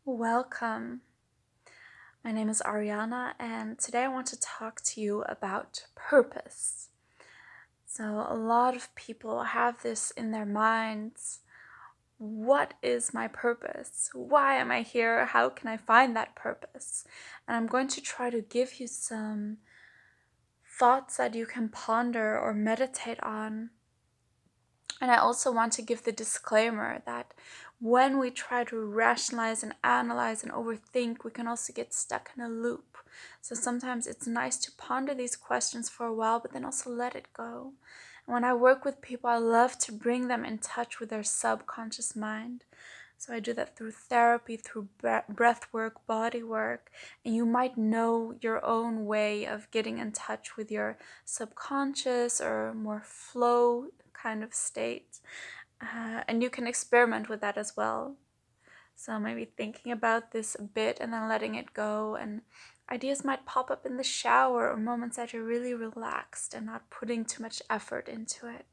Welcome. My name is Ariana, and today I want to talk to you about purpose. So, a lot of people have this in their minds. What is my purpose? Why am I here? How can I find that purpose? And I'm going to try to give you some thoughts that you can ponder or meditate on. And I also want to give the disclaimer that when we try to rationalize and analyze and overthink, we can also get stuck in a loop. So sometimes it's nice to ponder these questions for a while, but then also let it go. And when I work with people, I love to bring them in touch with their subconscious mind. So I do that through therapy, through breath work, body work, and you might know your own way of getting in touch with your subconscious or more flow kind of state. And you can experiment with that as well. So maybe thinking about this a bit and then letting it go, and ideas might pop up in the shower or moments that you're really relaxed and not putting too much effort into it.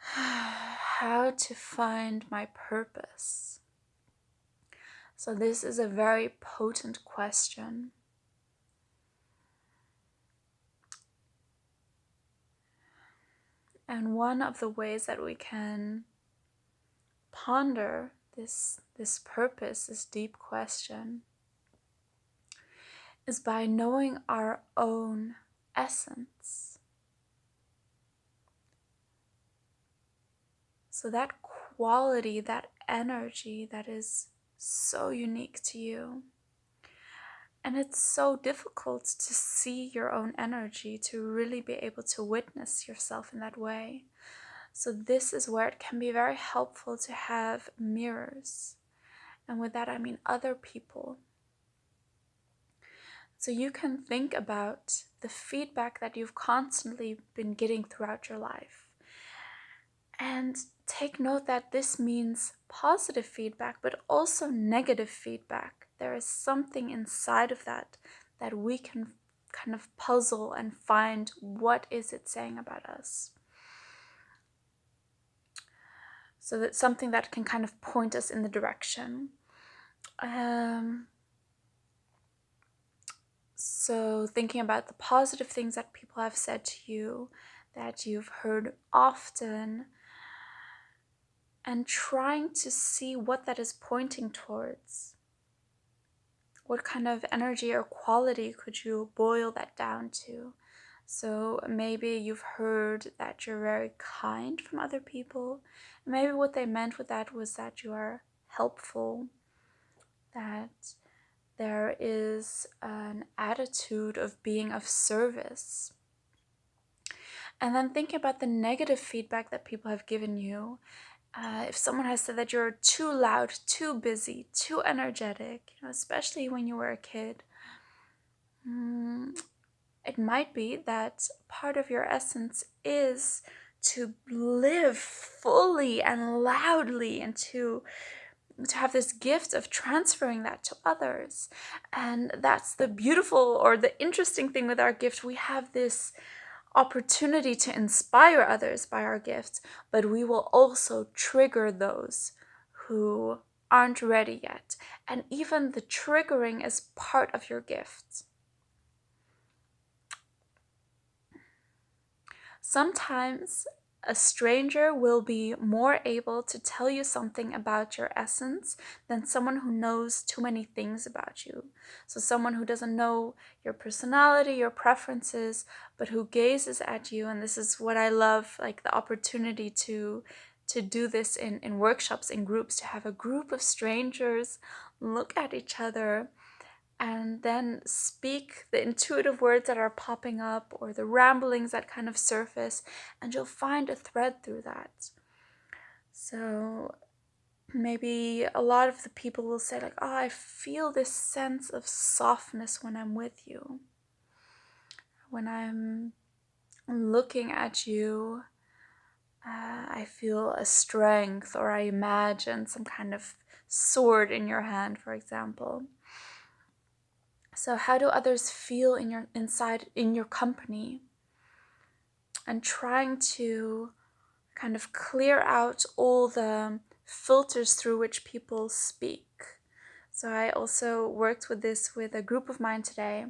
How to find my purpose? So this is a very potent question. And one of the ways that we can ponder this purpose, this deep question, is by knowing our own essence. So that quality, that energy that is so unique to you. And it's so difficult to see your own energy, to really be able to witness yourself in that way. So this is where it can be very helpful to have mirrors. And with that, I mean other people. So you can think about the feedback that you've constantly been getting throughout your life. And take note that this means positive feedback, but also negative feedback. There is something inside of that we can kind of puzzle and find what is it saying about us. So that's something that can kind of point us in the direction. So thinking about the positive things that people have said to you, that you've heard often, and trying to see what that is pointing towards. What kind of energy or quality could you boil that down to? So maybe you've heard that you're very kind from other people. Maybe what they meant with that was that you are helpful, that there is an attitude of being of service. And then thinking about the negative feedback that people have given you. If someone has said that you're too loud, too busy, too energetic, especially when you were a kid, it might be that part of your essence is to live fully and loudly and to have this gift of transferring that to others. And that's the beautiful or the interesting thing with our gift. We have this opportunity to inspire others by our gifts, but we will also trigger those who aren't ready yet. And even the triggering is part of your gift. Sometimes a stranger will be more able to tell you something about your essence than someone who knows too many things about you. So someone who doesn't know your personality, your preferences, but who gazes at you, and this is what I love, like the opportunity to do this in workshops, in groups, to have a group of strangers look at each other and then speak the intuitive words that are popping up or the ramblings that kind of surface, and you'll find a thread through that. So maybe a lot of the people will say like, oh, I feel this sense of softness when I'm with you. When I'm looking at you, I feel a strength, or I imagine some kind of sword in your hand, for example. So how do others feel in your company? And trying to kind of clear out all the filters through which people speak. So I also worked with this with a group of mine today,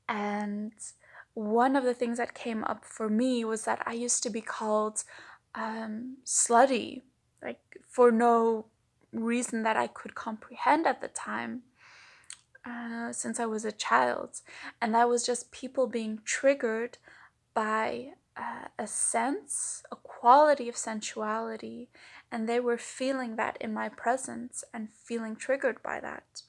and one of the things that came up for me was that I used to be called slutty, like for no reason that I could comprehend at the time, since I was a child. And that was just people being triggered by a sense, a quality of sensuality, and they were feeling that in my presence and feeling triggered by that.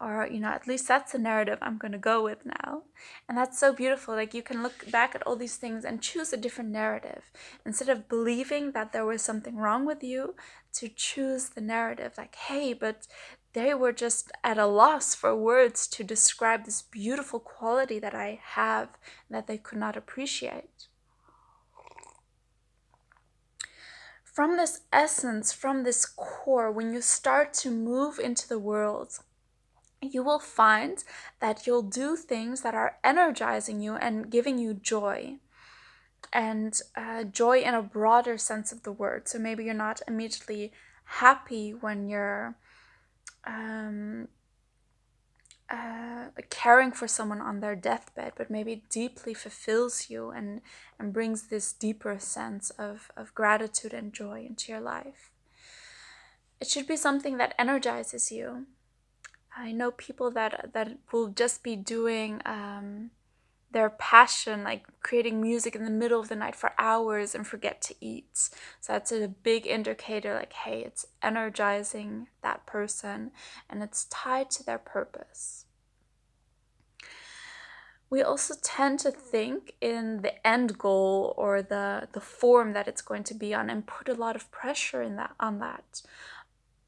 Or, at least that's the narrative I'm going to go with now. And that's so beautiful. Like, you can look back at all these things and choose a different narrative. Instead of believing that there was something wrong with you, to choose the narrative like, hey, but they were just at a loss for words to describe this beautiful quality that I have that they could not appreciate. From this essence, from this core, when you start to move into the world, you will find that you'll do things that are energizing you and giving you joy. And joy in a broader sense of the word. So maybe you're not immediately happy when you're caring for someone on their deathbed, but maybe it deeply fulfills you and brings this deeper sense of gratitude and joy into your life. It should be something that energizes you. I know people that will just be doing their passion, like creating music in the middle of the night for hours and forget to eat. So that's a big indicator, like, hey, it's energizing that person and it's tied to their purpose. We also tend to think in the end goal or the form that it's going to be on and put a lot of pressure on that.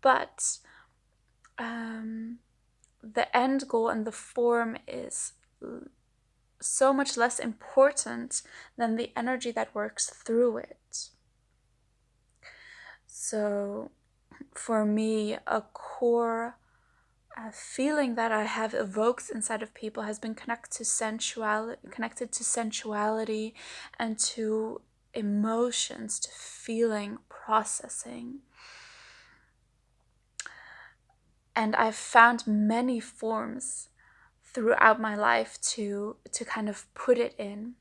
But the end goal and the form is so much less important than the energy that works through it. So for me, a core feeling that I have evoked inside of people has been connected to sensuality and to emotions, to feeling, processing. And I've found many forms throughout my life to kind of put it in.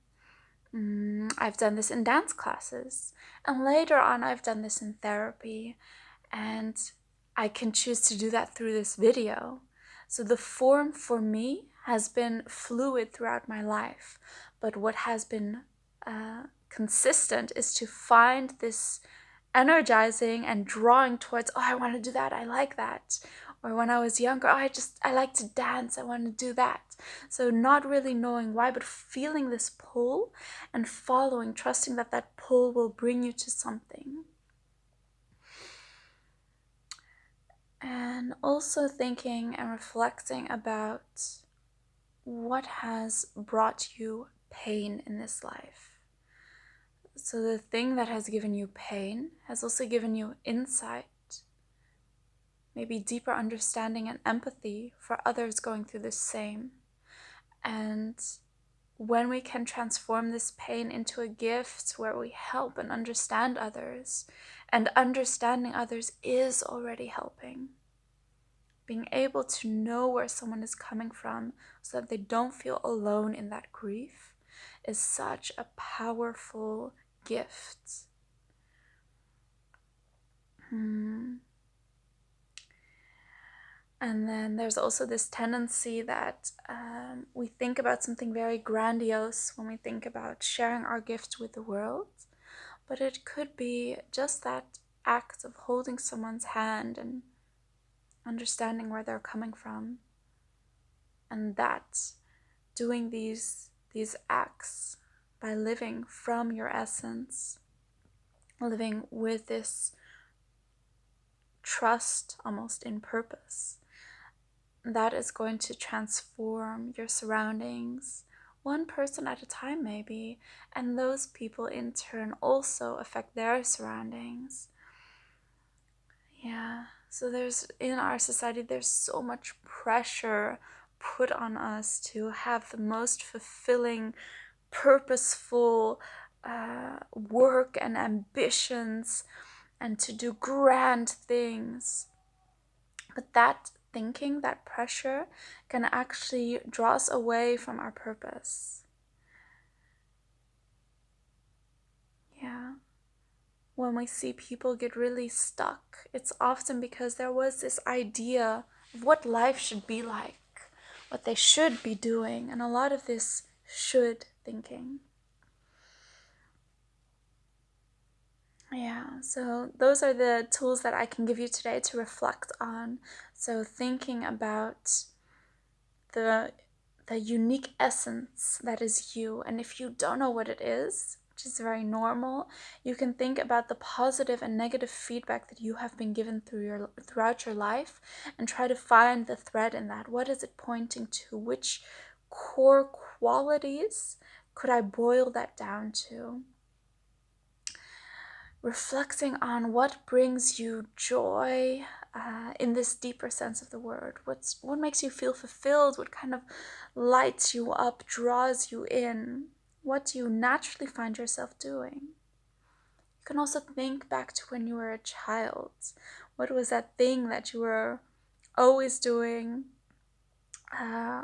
I've done this in dance classes, and later on I've done this in therapy, and I can choose to do that through this video. So the form for me has been fluid throughout my life, but what has been consistent is to find this energizing and drawing towards, oh, I want to do that, I like that. Or when I was younger, oh, I like to dance, I want to do that. So not really knowing why, but feeling this pull and following, trusting that that pull will bring you to something. And also thinking and reflecting about what has brought you pain in this life. So the thing that has given you pain has also given you insight, maybe deeper understanding and empathy for others going through the same. And when we can transform this pain into a gift where we help and understand others, and understanding others is already helping. Being able to know where someone is coming from so that they don't feel alone in that grief is such a powerful gift. And then there's also this tendency that we think about something very grandiose when we think about sharing our gift with the world. But it could be just that act of holding someone's hand and understanding where they're coming from. And that doing these acts by living from your essence, living with this trust almost in purpose, that is going to transform your surroundings, one person at a time maybe, and those people in turn also affect their surroundings. Yeah, so in our society, there's so much pressure put on us to have the most fulfilling, purposeful work and ambitions, and to do grand things. But that thinking, that pressure, can actually draw us away from our purpose. Yeah. When we see people get really stuck, it's often because there was this idea of what life should be like, what they should be doing, and a lot of this should thinking. Yeah, so those are the tools that I can give you today to reflect on. So thinking about the unique essence that is you, and if you don't know what it is, which is very normal, you can think about the positive and negative feedback that you have been given throughout your life, and try to find the thread in that. What is it pointing to? Which core qualities could I boil that down to? Reflecting on what brings you joy in this deeper sense of the word. What makes you feel fulfilled? What kind of lights you up, draws you in? What do you naturally find yourself doing? You can also think back to when you were a child. What was that thing that you were always doing,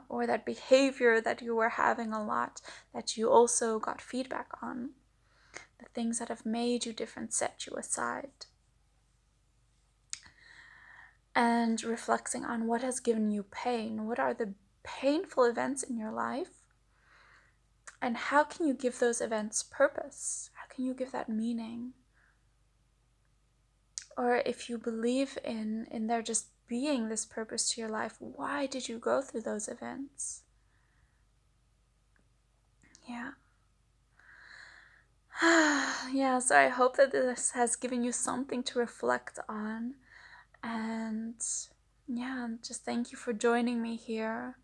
or that behavior that you were having a lot that you also got feedback on? The things that have made you different, set you aside. And reflecting on what has given you pain. What are the painful events in your life? And how can you give those events purpose? How can you give that meaning? Or if you believe in there just being this purpose to your life, why did you go through those events? Yeah. Yeah, so I hope that this has given you something to reflect on. And yeah, just thank you for joining me here,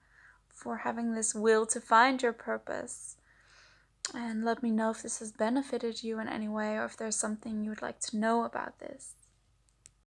for having this will to find your purpose. And let me know if this has benefited you in any way, or if there's something you would like to know about this.